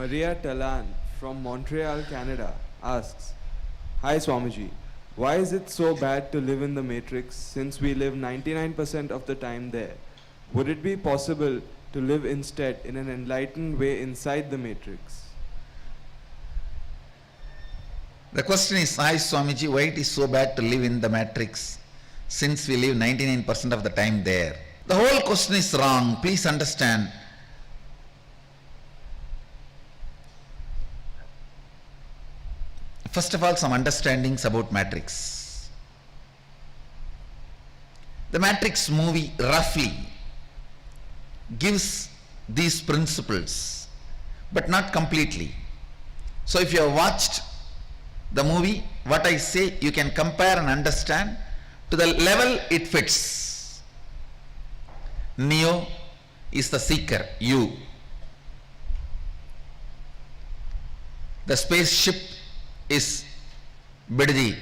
Maria Talan from Montreal, Canada asks, Hi Swamiji, why is it so bad to live in the Matrix since we live 99% of the time there? Would it be possible to live instead in an enlightened way inside the Matrix? The question is, hi Swamiji, why it is so bad to live in the matrix since we live 99% of the time there? The whole question is wrong. Please understand. First of all, some understandings about matrix. The Matrix movie roughly gives these principles, but not completely. So if you have watched the movie, what I say you can compare and understand to the level it fits. Neo is the seeker, you. The spaceship is Bidji.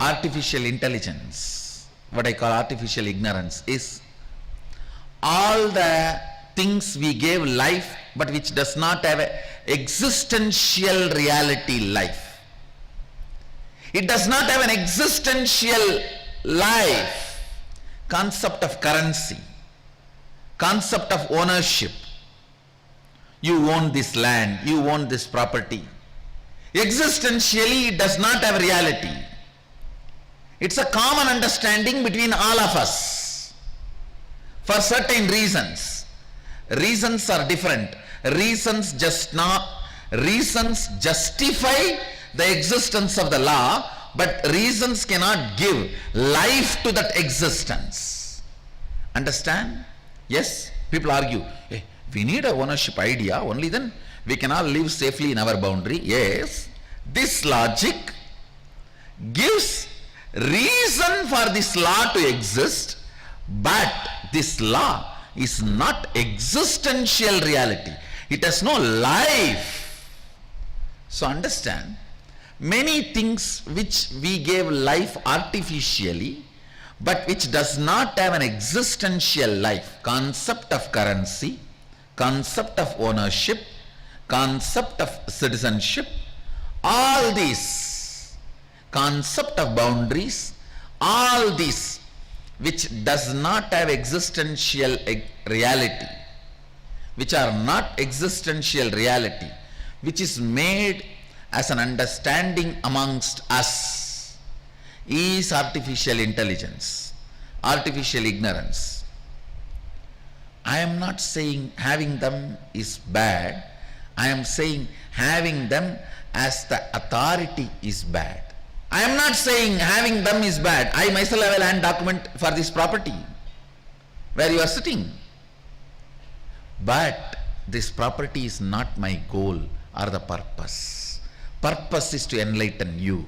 Artificial intelligence, what I call artificial ignorance, is all the things we gave life but which does not have a existential reality life. It does not have an existential life. Concept of currency, concept of ownership. You own this land, you own this property. Existentially it does not have reality. It's a common understanding between all of us for certain reasons. Reasons are different. Reasons justify the existence of the law, but reasons cannot give life to that existence. Understand? Yes? People argue, hey, we need a ownership idea, only then we can all live safely in our boundary. Yes, this logic gives reason for this law to exist, but this law is not existential reality. It has no life. So understand, many things which we gave life artificially, but which does not have an existential life, concept of currency, concept of ownership, concept of citizenship, all these, concept of boundaries, all these which does not have existential reality, which are not existential reality, which is made as an understanding amongst us, is artificial intelligence, artificial ignorance. I am not saying having them is bad. I am saying having them as the authority is bad. I am not saying having them is bad. I myself have a land document for this property where you are sitting. But this property is not my goal or the purpose. Purpose is to enlighten you,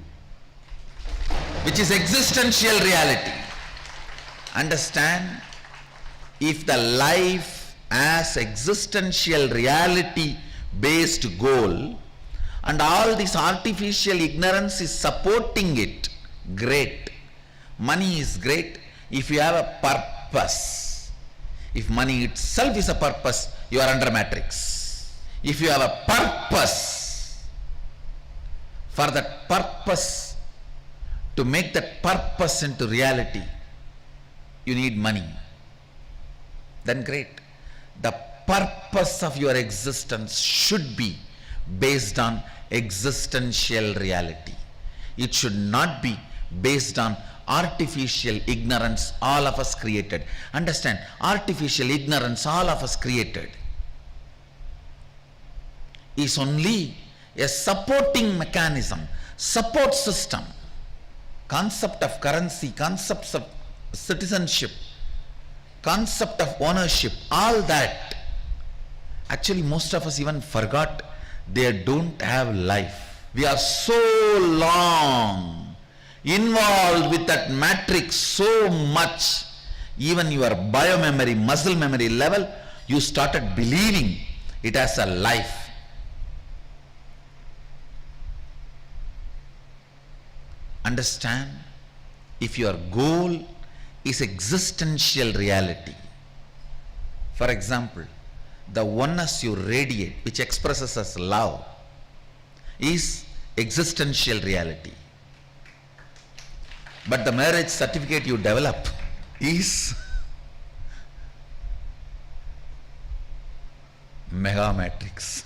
which is existential reality. Understand? If the life as existential reality based goal and all this artificial ignorance is supporting it, great. Money is great if you have a purpose. If money itself is a purpose, you are under matrix. If you have a purpose, for that purpose, to make that purpose into reality, you need money. Then great. The purpose of your existence should be based on existential reality. It should not be based on artificial ignorance all of us created. Understand, artificial ignorance all of us created is only a supporting mechanism, support system. Concept of currency, concepts of citizenship, concept of ownership, all that. Actually, most of us even forgot they don't have life. We are so long involved with that matrix, so much, even your biomemory, muscle memory level, you started believing it has a life. Understand, if your goal is existential reality. For example, the oneness you radiate, which expresses as love, is existential reality. But the marriage certificate you develop is mega matrix.